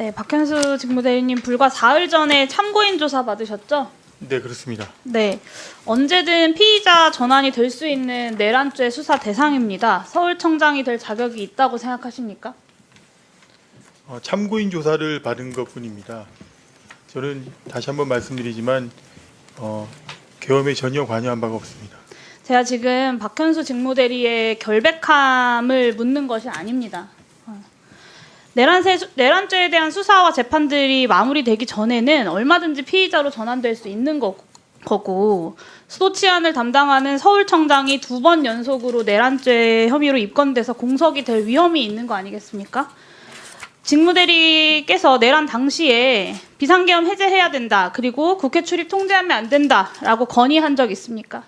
네, 박현수 직무대리님 불과 4일 전에 참고인 조사 받으셨죠? 네, 그렇습니다. 네, 언제든 피의자 전환이 될 수 있는 내란죄 수사 대상입니다. 서울청장이 될 자격이 있다고 생각하십니까? 참고인 조사를 받은 것뿐입니다. 저는 다시 한번 말씀드리지만 계엄에 전혀 관여한 바가 없습니다. 제가 지금 박현수 직무대리의 결백함을 묻는 것이 아닙니다. 내란죄에 대한 수사와 재판들이 마무리되기 전에는 얼마든지 피의자로 전환될 수 있는 거고 수도 치안을 담당하는 서울청장이 2번 연속으로 내란죄 혐의로 입건돼서 공석이 될 위험이 있는 거 아니겠습니까? 직무대리께서 내란 당시에 비상계엄 해제해야 된다. 그리고 국회 출입 통제하면 안 된다라고 건의한 적 있습니까?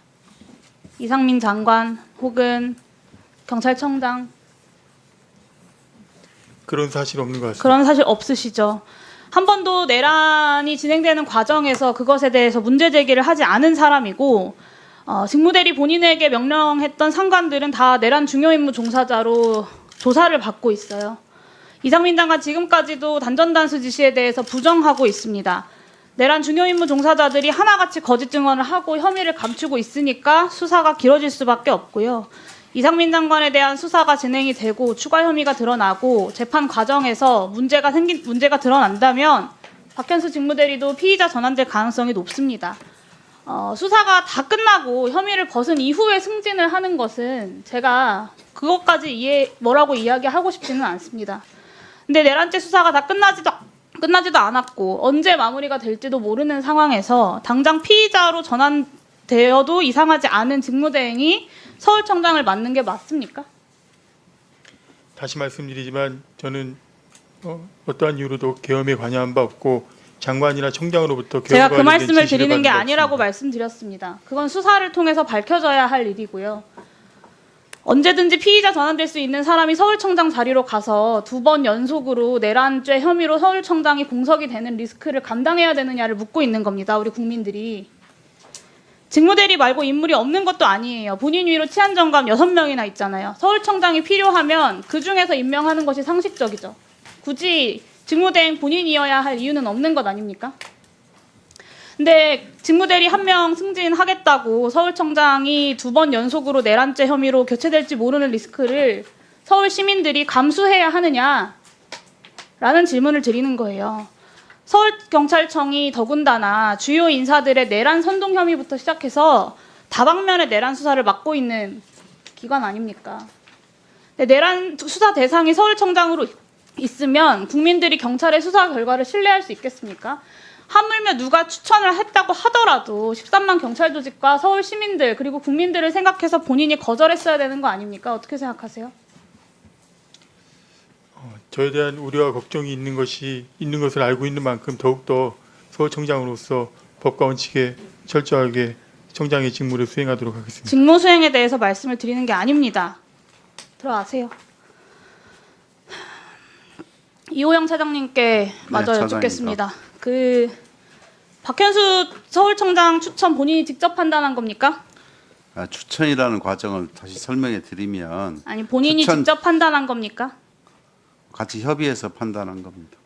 이상민 장관 혹은 경찰청장 그런 사실 없는 것 같습니다. 그런 사실 없으시죠? 한 번도 내란이 진행되는 과정에서 그것에 대해서 문제 제기를 하지 않은 사람이고 직무대리 본인에게 명령했던 상관들은 다 내란 중요임무 종사자로 조사를 받고 있어요. 이상민 장관 지금까지도 단전단수 지시에 대해서 부정하고 있습니다. 내란 중요임무 종사자들이 하나같이 거짓 증언을 하고 혐의를 감추고 있으니까 수사가 길어질 수밖에 없고요. 이상민 장관에 대한 수사가 진행이 되고 추가 혐의가 드러나고 재판 과정에서 문제가 드러난다면 박현수 직무대리도 피의자 전환될 가능성이 높습니다. 수사가 다 끝나고 혐의를 벗은 이후에 승진을 하는 것은 제가 그것까지 뭐라고 이야기하고 싶지는 않습니다. 근데 내란죄 수사가 다 끝나지도 않았고 언제 마무리가 될지도 모르는 상황에서 당장 피의자로 전환되어도 이상하지 않은 직무대행이 서울청장을 맡는 게 맞습니까? 다시 말씀드리지만 저는 어떠한 이유로도 계엄에 관여한 바 없고 장관이나 청장으로부터 제가 계엄과 그 관련된 말씀을 지시를 드리는 게 받은 바 아니라고 없습니다. 말씀드렸습니다. 그건 수사를 통해서 밝혀져야 할 일이고요. 언제든지 피의자 전환될 수 있는 사람이 서울청장 자리로 가서 2번 연속으로 내란죄 혐의로 서울청장이 공석이 되는 리스크를 감당해야 되느냐를 묻고 있는 겁니다. 우리 국민들이. 직무대리 말고 인물이 없는 것도 아니에요. 본인 위로 치안정감 6명이나 있잖아요. 서울청장이 필요하면 그중에서 임명하는 것이 상식적이죠. 굳이 직무대행 본인이어야 할 이유는 없는 것 아닙니까? 근데 직무대리 1명 승진하겠다고 서울청장이 2번 연속으로 내란죄 혐의로 교체될지 모르는 리스크를 서울 시민들이 감수해야 하느냐라는 질문을 드리는 거예요. 서울경찰청이 더군다나 주요 인사들의 내란 선동 혐의부터 시작해서 다방면의 내란 수사를 맡고 있는 기관 아닙니까? 내란 수사 대상이 서울청장으로 있으면 국민들이 경찰의 수사 결과를 신뢰할 수 있겠습니까? 하물며 누가 추천을 했다고 하더라도 13만 경찰 조직과 서울 시민들 그리고 국민들을 생각해서 본인이 거절했어야 되는 거 아닙니까? 어떻게 생각하세요? 저에 대한 우려와 걱정이 있는 것을 알고 있는 만큼 더욱더 서울청장으로서 법과 원칙에 철저하게 청장의 직무를 수행하도록 하겠습니다. 직무 수행에 대해서 말씀을 드리는 게 아닙니다. 들어가세요. 이호영 차장님께 마저 여쭙겠습니다. 박현수 서울청장 추천 본인이 직접 판단한 겁니까? 추천이라는 과정을 다시 설명해 드리면 아니 본인이 직접 판단한 겁니까? 같이 협의해서 판단한 겁니다.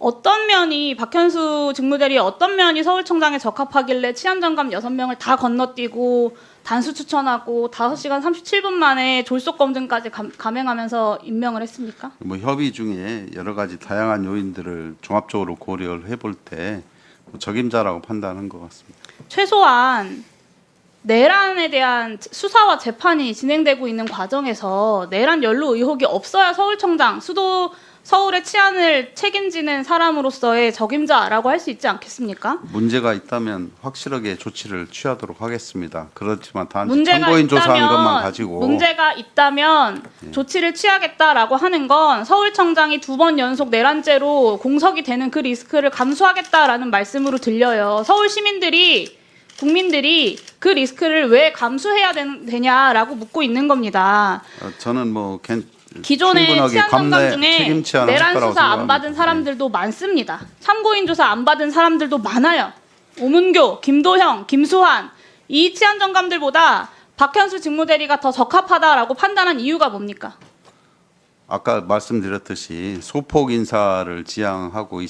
어떤 면이 박현수 직무대리 어떤 면이 서울청장에 적합하길래 치안정감 6명을 다 건너뛰고 단수 추천하고 5시간 37분 만에 졸속 검증까지 감행하면서 임명을 했습니까? 협의 중에 여러 가지 다양한 요인들을 종합적으로 고려를 해볼 때 적임자라고 판단한 것 같습니다. 최소한 내란에 대한 수사와 재판이 진행되고 있는 과정에서 내란 연루 의혹이 없어야 서울청장, 서울의 치안을 책임지는 사람으로서의 적임자라고 할 수 있지 않겠습니까? 문제가 있다면 확실하게 조치를 취하도록 하겠습니다. 그렇지만 단지 참고인 조사한 것만 가지고 문제가 있다면 조치를 취하겠다라고 하는 건 서울청장이 2번 연속 내란죄로 공석이 되는 그 리스크를 감수하겠다라는 말씀으로 들려요. 서울 시민들이 국민들이 그 리스크를 왜 감수해야 되냐라고 묻고 있는 겁니다. 저는 기존의 치안정감 중에 내란 수사 안 받은 생각합니다. 사람들도 많습니다. 참고인 조사 안 받은 사람들도 많아요. 오문교, 김도형, 김수환 이 치안정감들보다 박현수 직무대리가 더 적합하다라고 판단한 이유가 뭡니까? 아까 말씀드렸듯이 소폭 인사를 지향하고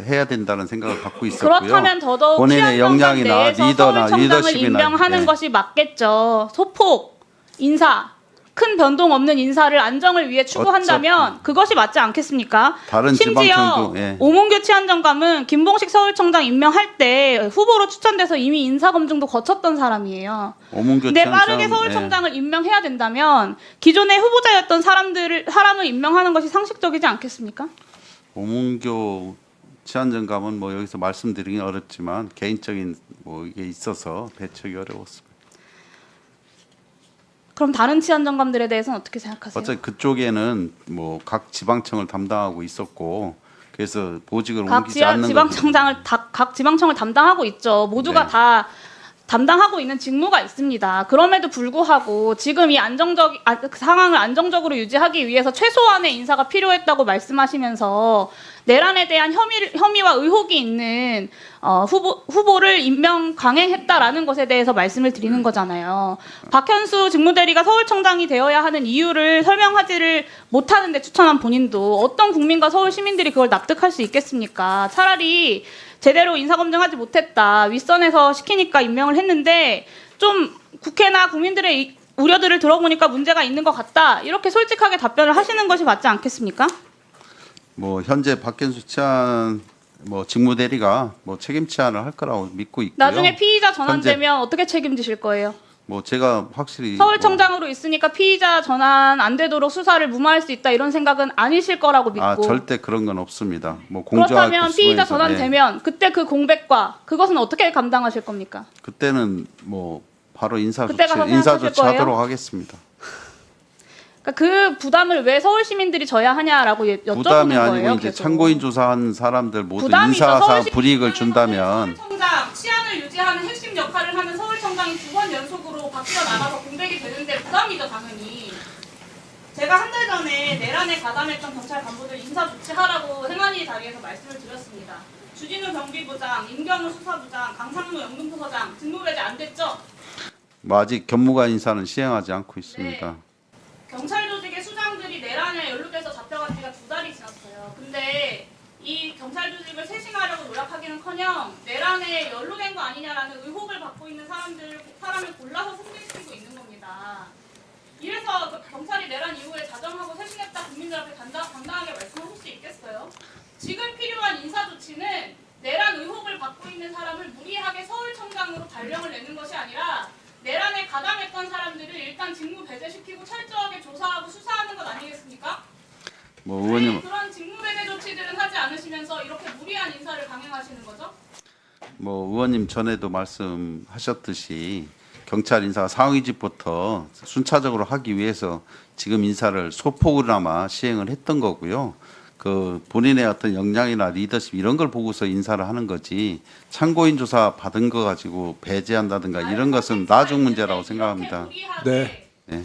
해야 된다는 생각을 갖고 있었고요. 그렇다면 더더욱 본인의 취한 정당 역량이나 내에서 리더나 서울청장을 리더십이나 임명하는 예. 것이 맞겠죠. 소폭 인사, 큰 변동 없는 인사를 안정을 위해 추구한다면 그것이 맞지 않겠습니까? 다른 심지어 지방청도 예. 오문규 치안정감은 김봉식 서울청장 임명할 때 후보로 추천돼서 이미 인사 검증도 거쳤던 사람이에요. 오문교 근데 치안청, 빠르게 서울청장을 임명해야 된다면 기존의 후보자였던 사람을 임명하는 것이 상식적이지 않겠습니까? 오문교 치안정감은 뭐 여기서 말씀드리긴 어렵지만 개인적인 뭐 이게 있어서 배척이 어려웠습니다. 그럼 다른 치안정감들에 대해서는 어떻게 생각하세요? 어차피 그쪽에는 뭐 각 지방청을 담당하고 있었고 그래서 보직을 각 옮기지 않는 지방청장을 각 지방청을 담당하고 있죠. 모두가 네. 다 담당하고 있는 직무가 있습니다. 그럼에도 불구하고 지금 이 그 상황을 안정적으로 유지하기 위해서 최소한의 인사가 필요했다고 말씀하시면서 내란에 대한 혐의와 의혹이 있는 후보를 임명 강행했다라는 것에 대해서 말씀을 드리는 거잖아요. 박현수 직무대리가 서울청장이 되어야 하는 이유를 설명하지를 못하는데 추천한 본인도 어떤 국민과 서울 시민들이 그걸 납득할 수 있겠습니까? 차라리 제대로 인사검증하지 못했다. 윗선에서 시키니까 임명을 했는데 좀 국회나 국민들의 우려들을 들어보니까 문제가 있는 것 같다. 이렇게 솔직하게 답변을 하시는 것이 맞지 않겠습니까? 뭐 현재 박현수 치안 뭐 직무대리가 뭐 책임 치안을 할 거라고 믿고 있고요. 나중에 피의자 전환되면 어떻게 책임지실 거예요? 뭐 제가 확실히 서울청장으로 있으니까 피의자 전환 안 되도록 수사를 무마할 수 있다 이런 생각은 아니실 거라고 믿고. 절대 그런 건 없습니다. 뭐 공정하게 그렇다면 피의자 구성해서, 전환되면 그때 그 공백과 그것은 어떻게 감당하실 겁니까? 그때는 뭐 바로 인사 그때 가서 생각하실 조치하도록 하겠습니다. 그러니까 그 부담을 왜 서울 시민들이 져야 하냐라고 여쭤보는 부담이 거예요. 아니고 이제 계속. 참고인 조사한 사람들 모두 부담이죠. 인사상 서울시 불이익을 준다면 서울청장 치안을 유지하는 핵심 역할을 하는 서울청장이 2번 연속으로 바뀌어 나가서 공백이 되는데 부담이죠 당연히. 제가 한 달 전에 내란에 가담했던 경찰 간부들 인사 조치하라고 행안위 자리에서 말씀을 드렸습니다. 주진우 경비부장, 임경우 수사부장, 강상무 연금부서장 직무 배제 안 됐죠? 뭐 아직 경무관 인사는 시행하지 않고 있습니다. 네. 경찰 조직의 수장들이 내란에 연루돼서 잡혀간 지가 2달이 지났어요. 근데 이 경찰 조직을 쇄신하려고 노력하기는커녕 내란에 연루된 거 아니냐라는 의혹을 받고 있는 사람을 골라서 승진시키고 있는 겁니다. 이래서 경찰이 내란 이후에 자정하고 쇄신했다 국민들 앞에 당당하게 말씀하실 수 있겠어요? 지금 필요한 인사 조치는 내란 의혹을 받고 있는 사람을 무리하게 서울청장으로 발령을 내는 것이 아니라 내란에 가담했던 사람들을 일단 직무 배제시키고 철저하게 조사하고 수사하는 것 아니겠습니까? 뭐 의원님 그런 직무 배제 조치들은 하지 않으시면서 이렇게 무리한 인사를 강행하시는 거죠? 뭐 의원님 전에도 말씀하셨듯이 경찰 인사가 상위직부터 순차적으로 하기 위해서 지금 인사를 소폭으로나마 시행을 했던 거고요. 그 본인의 어떤 역량이나 리더십 이런 걸 보고서 인사를 하는 거지 참고인 조사 받은 거 가지고 배제한다든가 이런 것은 나중 문제라고 생각합니다. 네. 네.